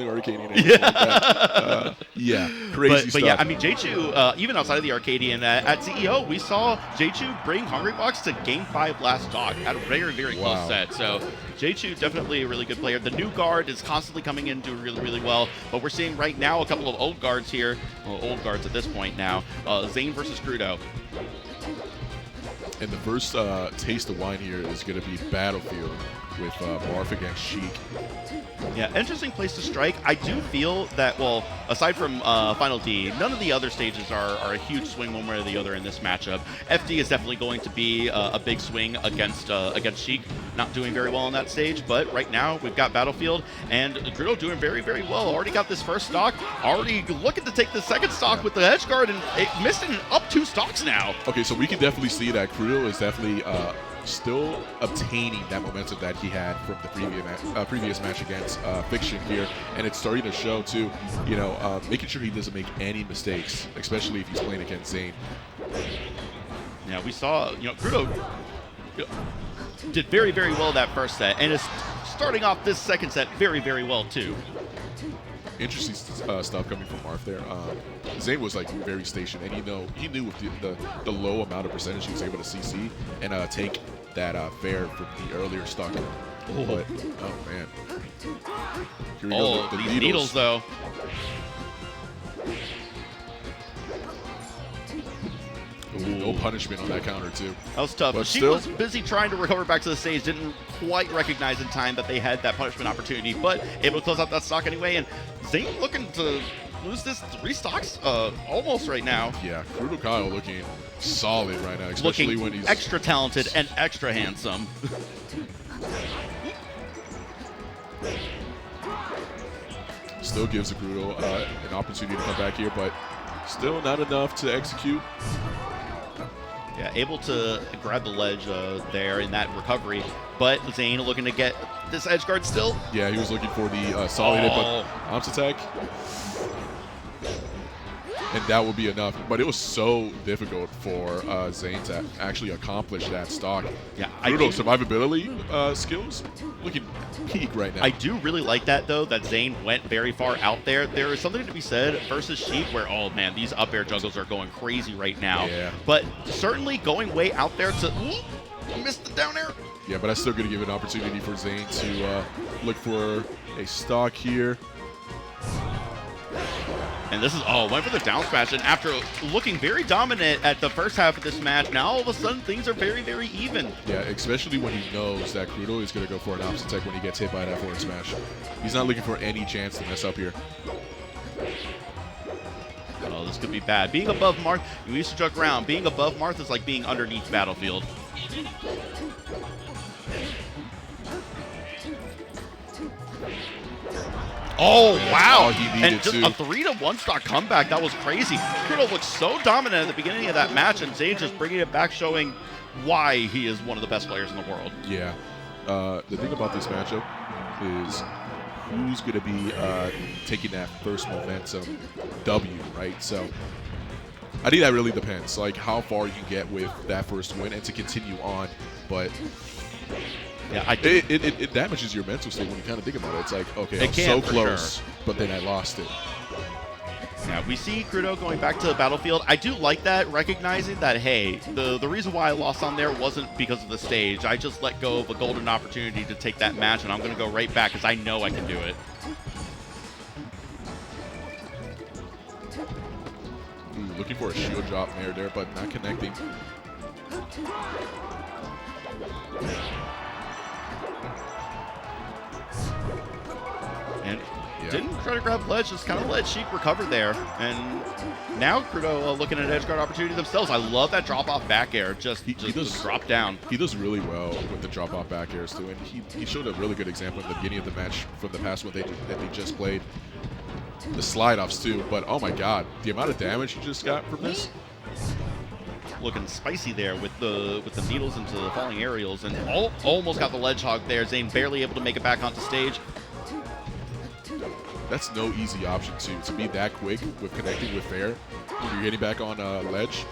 the Arcadian. Yeah, yeah, crazy stuff. But yeah, I mean, J2, even outside of the Arcadian, at CEO, we saw J2 bring Hungrybox to Game 5 last stock at a very, very close set. So J2 definitely a really good player. The new guard is constantly coming in doing really, really well. But we're seeing right now a couple of old guards here. Well, old guards at this point now. Zain versus Krudo. And the first taste of wine here is going to be Battlefield with Marth against Sheik. Yeah, interesting place to strike. I do feel that, well, aside from Final D, none of the other stages are a huge swing one way or the other in this matchup. FD is definitely going to be a big swing against Sheik, not doing very well on that stage, but right now we've got Battlefield, and Krudo doing very, very well. Already got this first stock, already looking to take the second stock with the edge guard, and it missed it up 2 stocks now. Okay, so we can definitely see that Krudo is definitely still obtaining that momentum that he had from the previous match against Fiction here, and it's starting to show too. You know, making sure he doesn't make any mistakes, especially if he's playing against Zain. Yeah, we saw, you know, Krudo did very, very well that first set, and is starting off this second set very, very well too. Interesting stuff coming from Marth there. Zain was like very stationed, and he knew with the low amount of percentage he was able to CC and take that fair from the earlier stock. Oh. But oh man, here we go. The these needles though. Ooh, no punishment on that counter too. That was tough. But She still, was busy trying to recover back to the stage, didn't quite recognize in time that they had that punishment opportunity, but able to close out that stock anyway. And Zain looking to lose this 3 stocks almost right now. Yeah, Krudo Kyle looking solid right now, especially looking when he's extra talented and extra handsome. Still gives Krudo an opportunity to come back here, but still not enough to execute. Yeah, able to grab the ledge there in that recovery, but Zain looking to get this edge guard still. Yeah, he was looking for the solid hit, but Omps attack. And that will be enough. But it was so difficult for Zain to actually accomplish that stock. Yeah, Krudo's survivability skills looking peak right now. I do really like that, though, that Zain went very far out there. There is something to be said versus Sheik where, oh, man, these up air juggles are going crazy right now. Yeah. But certainly going way out there to miss the down air. Yeah, but that's still going to give an opportunity for Zain to look for a stock here. And this is, went for the down smash, and after looking very dominant at the first half of this match, now all of a sudden things are very, very even. Yeah, especially when he knows that Krudo is going to go for an opposite tech when he gets hit by that forward smash. He's not looking for any chance to mess up here. Oh, this could be bad. Being above Marth, you used to joke around. Being above Marth is like being underneath Battlefield. Oh, wow. And just a 3-1 stock comeback. That was crazy. Krudo looked so dominant at the beginning of that match, and Zain just bringing it back, showing why he is one of the best players in the world. Yeah. The thing about this matchup is who's going to be taking that first momentum W, right? So I think that really depends, like how far you can get with that first win and to continue on. But yeah, it damages your mental state when you kind of think about it. It's like, okay, I'm so close, but then I lost it. Yeah, we see Krudo going back to the Battlefield. I do like that, recognizing that, hey, the reason why I lost on there wasn't because of the stage. I just let go of a golden opportunity to take that match, and I'm going to go right back because I know I can do it. Ooh, looking for a shield drop there, but not connecting. And didn't try to grab ledge, just kind of let Sheik recover there. And now Krudo looking at edge guard opportunity themselves. I love that drop-off back air, just drop down. He does really well with the drop-off back airs too, and he showed a really good example at the beginning of the match from the past one that they just played. The slide-offs too, but oh my god, the amount of damage he just got from this. Looking spicy there with the needles into the falling aerials, and almost got the ledge hog there. Zain barely able to make it back onto stage. That's no easy option to be that quick with connecting with fair when you're getting back on ledge.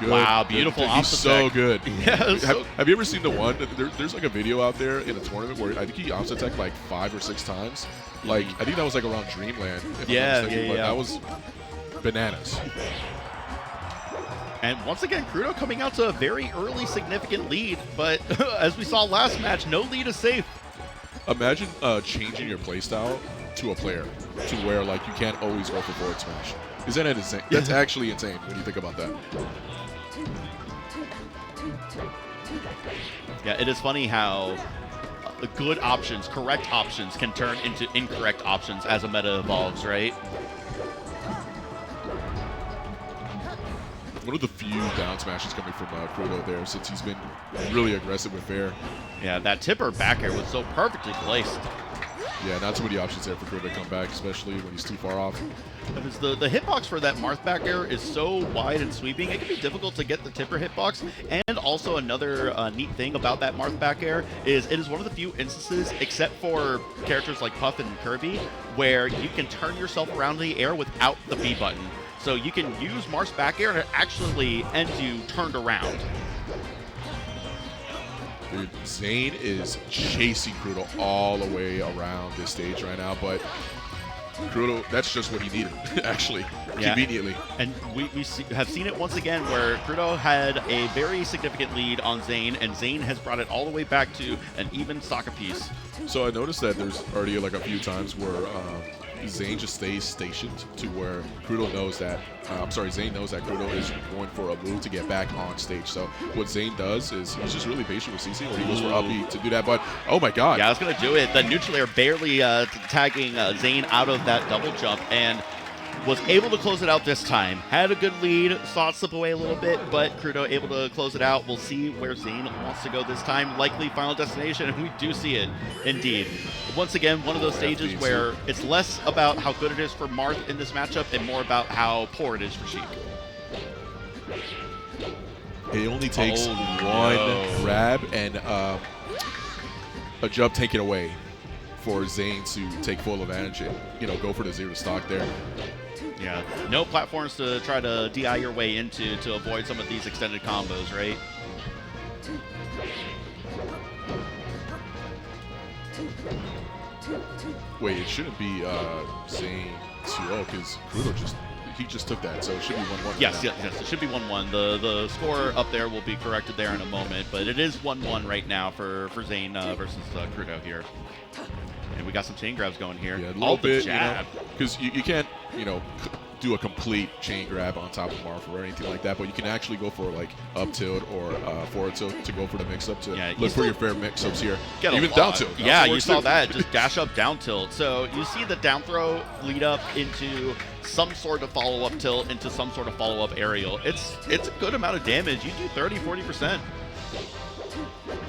good. Wow, beautiful He's opposite so tech. good. Yeah, Have you ever seen the one? There's like a video out there in a tournament where I think he opposite tech like 5 or 6 times. Like I think that was like around Dreamland. If I'm not mistaken, but that was bananas. And once again, Krudo coming out to a very early significant lead, but as we saw last match, no lead is safe. Imagine changing your playstyle to a player to where like you can't always go for forward smash. Isn't that insane? That's actually insane when you think about that. Yeah, it is funny how good options, correct options, can turn into incorrect options as a meta evolves, right? One of the few down smashes coming from Krudo there, since he's been really aggressive with fair. Yeah, that tipper back air was so perfectly placed. Yeah, not too many options there for Krudo to come back, especially when he's too far off. Because the hitbox for that Marth back air is so wide and sweeping, it can be difficult to get the tipper hitbox. And also another neat thing about that Marth back air is it is one of the few instances, except for characters like Puff and Kirby, where you can turn yourself around in the air without the B button. So you can use Marth's back air and it actually ends you turned around. Dude, Zain is chasing Krudo all the way around this stage right now, but Krudo, that's just what he needed, actually, conveniently. And we have seen it once again where Krudo had a very significant lead on Zain, and Zain has brought it all the way back to an even soccer piece. So I noticed that there's already like a few times where Zain just stays stationed to where Krudo knows that, Zain knows that Krudo is going for a move to get back on stage. So what Zain does is he's just really patient with CC when he goes for up B to do that. But, oh my god. Yeah, I was going to do it. The neutral air barely tagging Zain out of that double jump, and was able to close it out this time. Had a good lead, saw it slip away a little bit, but Krudo able to close it out. We'll see where Zain wants to go this time. Likely final destination, and we do see it, indeed. Once again, one of those stages where it's less about how good it is for Marth in this matchup and more about how poor it is for Sheik. It only takes one grab and a jump taken away for Zain to take full advantage and, go for the zero stock there. Yeah, no platforms to try to DI your way into to avoid some of these extended combos, right? Wait, it shouldn't be Zain 2-0 because Krudo just took that, so it should be 1-1. Yes, it should be 1-1. The score up there will be corrected there in a moment, but it is 1-1 right now for Zain versus Krudo here. And we got some chain grabs going here. Yeah, a little bit, because you can't, do a complete chain grab on top of Marth or anything like that, but you can actually go for like up tilt or forward tilt to go for the mix-up to look for your fair mix-ups here. Even down tilt. Yeah, you saw that. Just dash up, down tilt. So you see the down throw lead up into some sort of follow-up tilt into some sort of follow-up aerial. It's a good amount of damage. You do 30, 40%.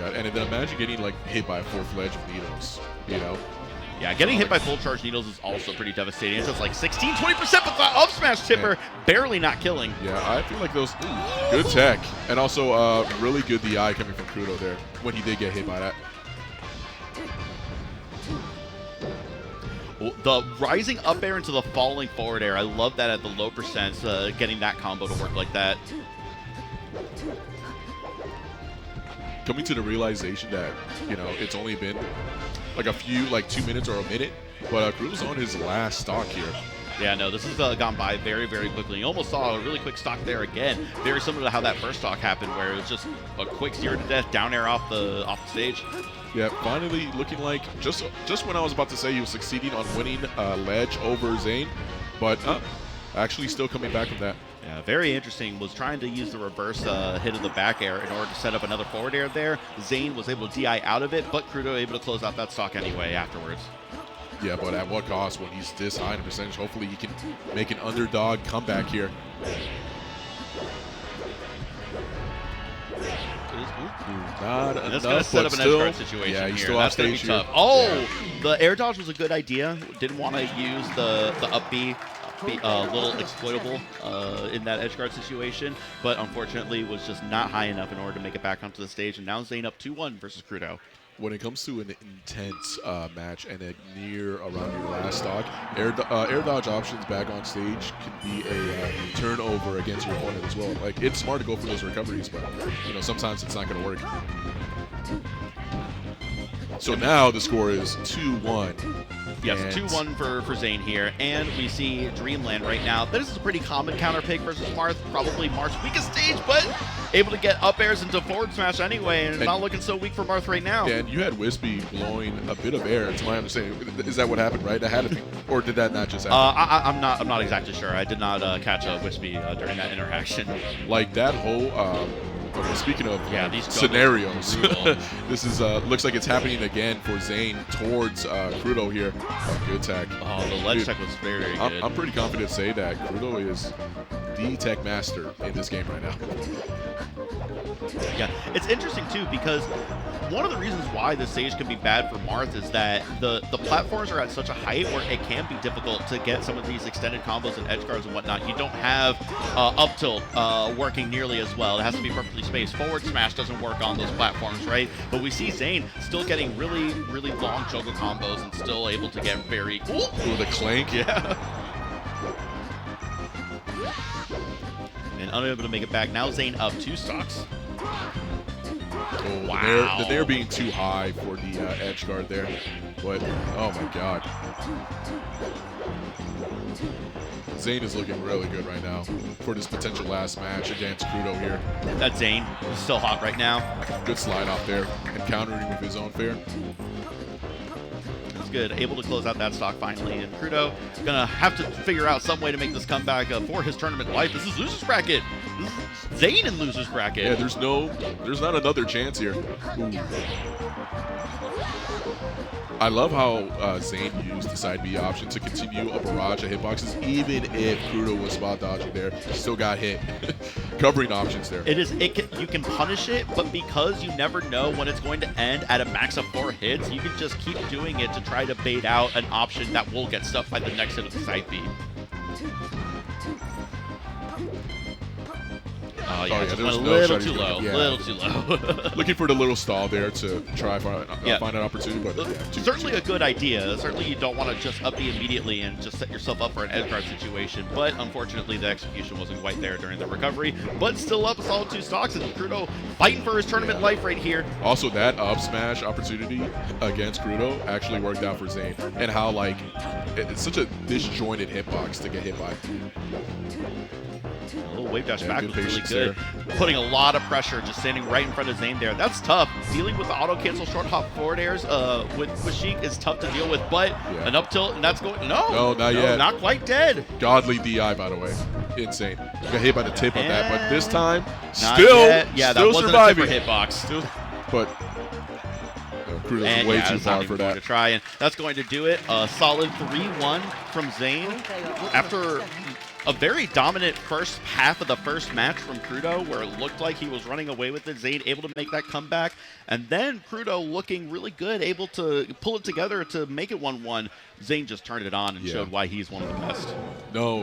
And then imagine getting like hit by a full fledged of needles, Yeah, getting hit by full charge needles is also pretty devastating. It's just like 16, 20%, but the up smash tipper barely not killing. Yeah, I feel like those good tech, and also really good DI coming from Krudo there when he did get hit by that. The rising up air into the falling forward air, I love that at the low percents, getting that combo to work like that. Coming to the realization that, it's only been like a few, like 2 minutes or a minute, but Krudo's on his last stock here. Yeah, no, this has gone by very, very quickly. You almost saw a really quick stock there again. Very similar to how that first stock happened, where it was just a quick 0 to death down air off the stage. Yeah, finally looking like just when I was about to say he was succeeding on winning ledge over Zain, but actually still coming back from that. Yeah, very interesting. Was trying to use the reverse hit of the back air in order to set up another forward air there. Zain was able to DI out of it, but Krudo able to close out that stock anyway afterwards. Yeah, but at what cost when he's this high in percentage? Hopefully he can make an underdog comeback here. Not enough, that's going to set up an edge guard situation yeah, he's here. Still That's going to be tough. Oh, the air dodge was a good idea. Didn't want to use the up B. Little exploitable in that edge guard situation, but unfortunately was just not high enough in order to make it back onto the stage. And now Zain up 2-1 versus Krudo. when it comes to an intense match and near around your last stock, air dodge options back on stage can be a turnover against your opponent as well. Like, it's smart to go for those recoveries, but you know, sometimes it's not going to work. So now the score is 2-1. Yes, 2-1 for Zain here, and we see Dreamland right now. This is a pretty common counter pick versus Marth, probably Marth's weakest stage, but able to get up airs into forward smash anyway, and not looking so weak for Marth right now. And you had Wispy blowing a bit of air, to my understanding. Is that what happened, right? That had to be, or did that not just happen? I'm not exactly sure. I did not catch a Wispy during that interaction. Like that whole. Okay, speaking of these scenarios, this is looks like it's happening again for Zain towards Krudo here. Good tech. Oh, the ledge tech was very good. I'm pretty confident to say that Krudo is the tech master in this game right now. Yeah, it's interesting too because one of the reasons why this stage can be bad for Marth is that the platforms are at such a height where it can be difficult to get some of these extended combos and edge guards and whatnot. You don't have up tilt working nearly as well. It has to be perfectly spaced. Forward smash doesn't work on those platforms, right? But we see Zain still getting really, really long juggle combos and still able to get very... Ooh, the clank. Yeah. And unable to make it back. Now Zain up 2 stocks. Oh, wow. They're being too high for the edge guard there. But, oh my god. Zain is looking really good right now for this potential last match against Krudo here. That Zain is still hot right now. Good slide off there and countering with his own fair. That's good. Able to close out that stock finally. And Krudo gonna have to figure out some way to make this comeback for his tournament life. This is loser's bracket. This is Zain in loser's bracket. Yeah, there's not another chance here. Ooh. I love how Zain used the side B option to continue a barrage of hitboxes, even if Krudo was spot dodging there. Still got hit. Covering options there. You can punish it, but because you never know when it's going to end at a max of 4 hits, you can just keep doing it to try to bait out an option that will get stuffed by the next hit of the side B. Oh yeah, just went a little too low. Little too low. Looking for the little stall there to try find an opportunity, but certainly a good idea. Certainly you don't want to just up B immediately and just set yourself up for an edge guard situation, but unfortunately the execution wasn't quite there during the recovery. But still up a solid 2 stocks, and Krudo fighting for his tournament life right here. Also, that up smash opportunity against Krudo actually worked out for Zain, and how like it's such a disjointed hitbox to get hit by. A little wave dash back was really good. Putting a lot of pressure, just standing right in front of Zain there. That's tough. Dealing with the auto cancel short hop forward airs with Sheik is tough to deal with, but an up tilt, and that's going... No, not yet. Not quite dead. Godly DI, by the way. Insane. Got hit by the tip on that, but this time, still that wasn't surviving. A hitbox. But Krudo's way too far for that. To try, and that's going to do it. A solid 3-1 from Zain after a very dominant first half of the first match from Krudo, where it looked like he was running away with it. Zain able to make that comeback, and then Krudo looking really good, able to pull it together to make it 1-1. Zain just turned it on and showed why he's one of the best. No.